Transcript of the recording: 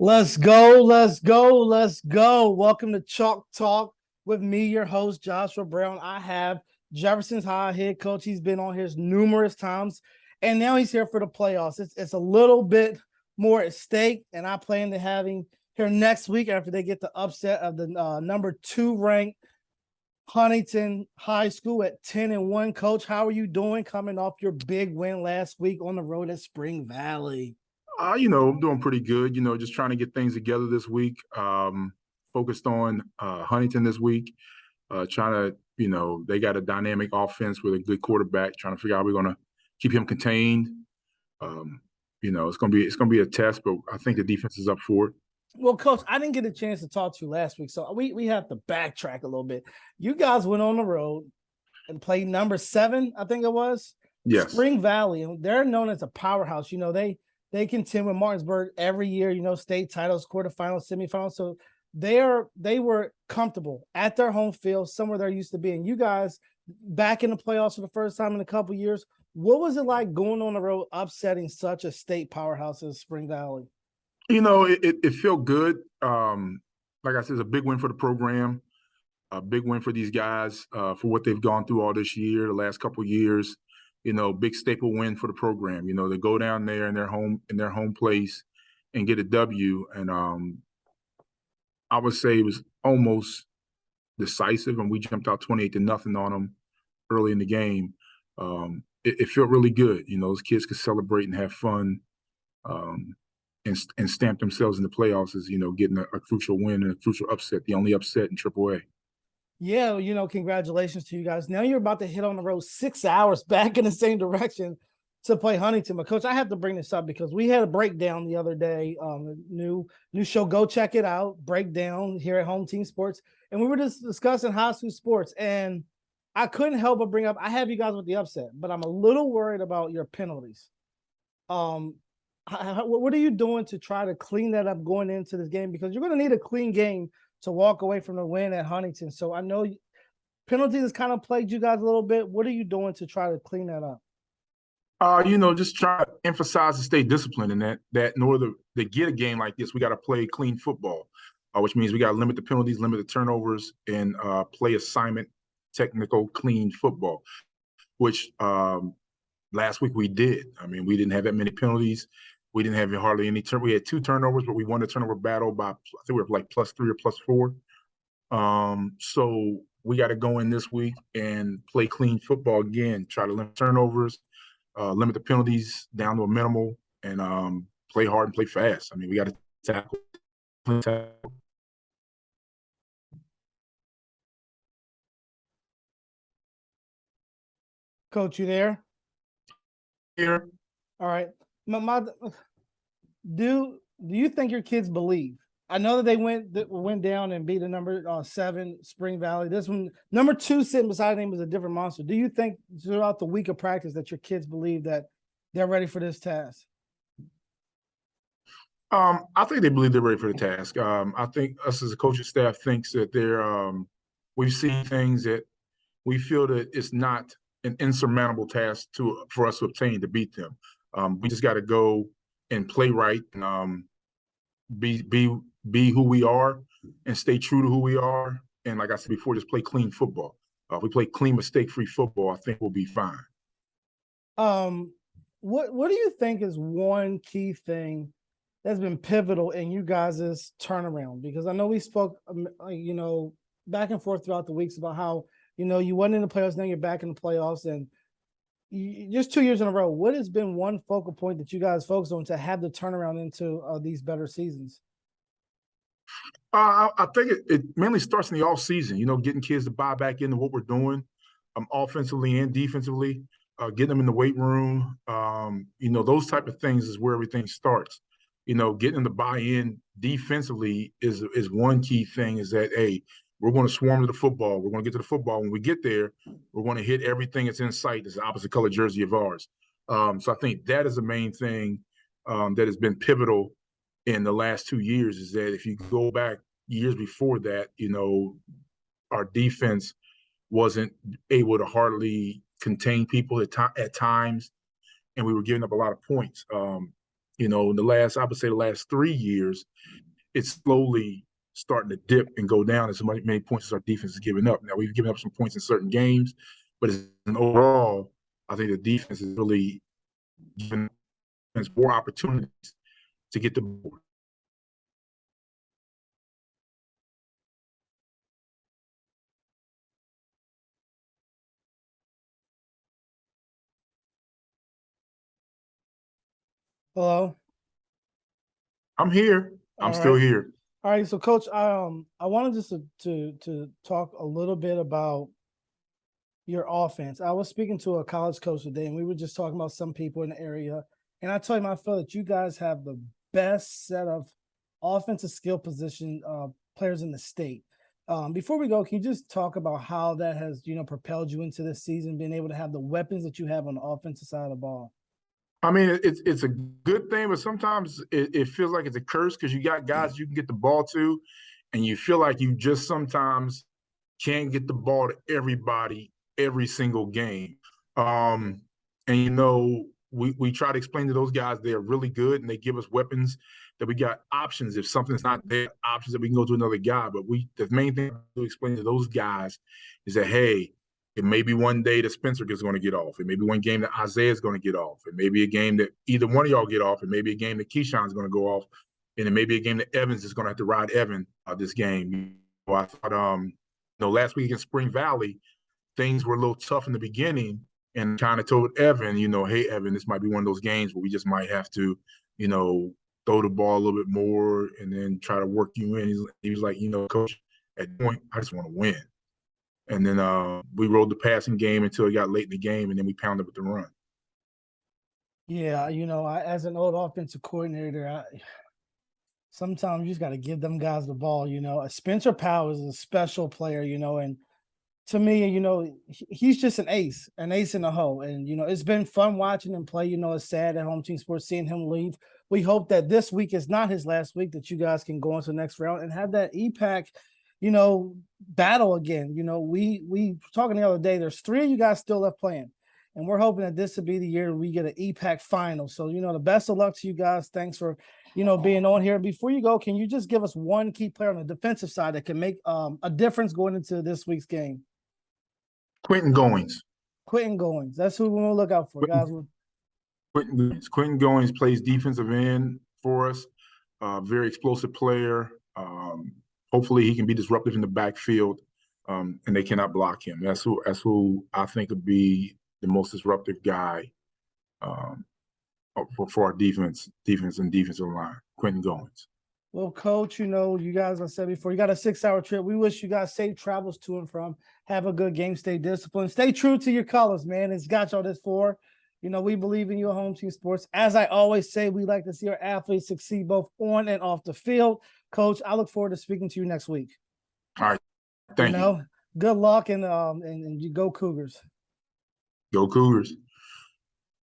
Let's go, let's go, let's go. Welcome to Chalk Talk with me, your host, Joshua Brown. I have Jefferson's High head coach. He's been on here numerous times, and now he's here for the playoffs. It's a little bit more at stake, and I plan to have him here next week after they get the upset of the number 2 ranked Huntington High School at 10-1. Coach, how are you doing coming off your big win last week on the road at Spring Valley? I'm doing pretty good. Just trying to get things together this week. Focused on Huntington this week. Trying to, they got a dynamic offense with a good quarterback. Trying to figure out how we're going to keep him contained. It's gonna be a test, but I think the defense is up for it. Well, Coach, I didn't get a chance to talk to you last week, so we have to backtrack a little bit. You guys went on the road and played number 7, I think it was, Yes. Spring Valley, and they're known as a powerhouse. They contend with Martinsburg every year. State titles, quarterfinals, semifinals. So they were comfortable at their home field, somewhere they're used to being. You guys back in the playoffs for the first time in a couple years. What was it like going on the road, upsetting such a state powerhouse as Spring Valley? It felt good. Like I said, it's a big win for the program, a big win for these guys for what they've gone through all this year, the last couple of years. Big staple win for the program. They go down there in their home place and get a W. And I would say it was almost decisive, and we jumped out 28-0 on them early in the game. It felt really good. Those kids could celebrate and have fun. And stamp themselves in the playoffs as getting a crucial win and a crucial upset, the only upset in AAA. Yeah, congratulations to you guys. Now you're about to hit on the road 6 hours back in the same direction to play Huntington. But Coach, I have to bring this up because we had a breakdown the other day. New show, go check it out. Breakdown here at Home Team Sports, and we were just discussing high school sports, and I couldn't help but bring up. I have you guys with the upset, but I'm a little worried about your penalties. What are you doing to try to clean that up going into this game? Because you're going to need a clean game to walk away from the win at Huntington. So I know penalties has kind of plagued you guys a little bit. What are you doing to try to clean that up? Just try to emphasize and stay disciplined in that in order to get a game like this, we got to play clean football, which means we got to limit the penalties, limit the turnovers, and play assignment, technical, clean football, which last week we did. I mean, we didn't have that many penalties. We didn't have hardly any turn. We had 2 turnovers, but we won the turnover battle by, I think we were like +3 or +4. So we got to go in this week and play clean football again, try to limit turnovers, limit the penalties down to a minimal, and play hard and play fast. I mean, we got to tackle. Coach, you there? Here. All right. Do you think your kids believe? I know that they went down and beat the number 7 Spring Valley. This one, number 2, sitting beside them, was a different monster. Do you think throughout the week of practice that your kids believe that they're ready for this task? I think they believe they're ready for the task. I think us as a coaching staff thinks that we've seen things that we feel that it's not an insurmountable task for us to obtain to beat them. We just got to go and play right and be who we are and stay true to who we are. And like I said before, just play clean football. If we play clean, mistake-free football, I think we'll be fine. What do you think is one key thing that's been pivotal in you guys' turnaround? Because I know we spoke, back and forth throughout the weeks about how, you went in the playoffs, now you're back in the playoffs, and just 2 years in a row. What has been one focal point that you guys focused on to have the turnaround into these better seasons? I think it mainly starts in the off season. Getting kids to buy back into what we're doing, offensively and defensively, getting them in the weight room. Those type of things is where everything starts. Getting them to buy in defensively is one key thing. Is that, hey, we're going to swarm to the football. We're going to get to the football. When we get there, we're going to hit everything that's in sight. It's the opposite color jersey of ours. So I think that is the main thing that has been pivotal in the last 2 years. Is that if you go back years before that, our defense wasn't able to hardly contain people at times, and we were giving up a lot of points. You know, I would say the last 3 years, it's slowly starting to dip and go down as many points as our defense is giving up. Now, we've given up some points in certain games, but overall, I think the defense is really giving us more opportunities to get the board. Hello. I'm here. I'm All still right. here. All right. So, Coach, I wanted just to talk a little bit about your offense. I was speaking to a college coach today, and we were just talking about some people in the area. And I told him I feel that you guys have the best set of offensive skill position players in the state. Before we go, can you just talk about how that has, propelled you into this season, being able to have the weapons that you have on the offensive side of the ball? I mean, it's a good thing, but sometimes it feels like it's a curse because you got guys you can get the ball to, and you feel like you just sometimes can't get the ball to everybody every single game. And we try to explain to those guys they're really good and they give us weapons that we got options. If something's not there, options that we can go to another guy. But the main thing to explain to those guys is that, hey, it may be one day that Spencer is going to get off. It may be one game that Isaiah is going to get off. It may be a game that either one of y'all get off. It may be a game that Keyshawn is going to go off. And it may be a game that Evans is going to have to ride Evan this game. I thought, last week in Spring Valley, things were a little tough in the beginning and kind of told Evan, hey, Evan, this might be one of those games where we just might have to, throw the ball a little bit more and then try to work you in. He was like, Coach, at the point, I just want to win. And then we rolled the passing game until it got late in the game, and then we pounded with the run. Yeah, as an old offensive coordinator, sometimes you just got to give them guys the ball. Spencer Powers is a special player, and to me, he's just an ace in the hole. And, it's been fun watching him play. It's sad at Home Team Sports seeing him leave. We hope that this week is not his last week, that you guys can go into the next round and have that EPAC, battle again. We were talking the other day, there's 3 of you guys still left playing. And we're hoping that this will be the year we get an EPAC final. So, the best of luck to you guys. Thanks for, being on here. Before you go, can you just give us one key player on the defensive side that can make a difference going into this week's game? Quentin Goins. Quentin Goins. That's who we're going to look out for, guys. Quentin Goins plays defensive end for us. Very explosive player. Hopefully he can be disruptive in the backfield, and they cannot block him. That's who I think would be the most disruptive guy for our defense and defensive line, Quentin Goins. Well, Coach, you guys, I said before, you got a 6-hour trip. We wish you guys safe travels to and from. Have a good game. Stay disciplined. Stay true to your colors, man. It's got y'all this for. We believe in your Home Team Sports. As I always say, we like to see our athletes succeed both on and off the field. Coach, I look forward to speaking to you next week. All right. Thank you. Good luck and you go Cougars. Go Cougars.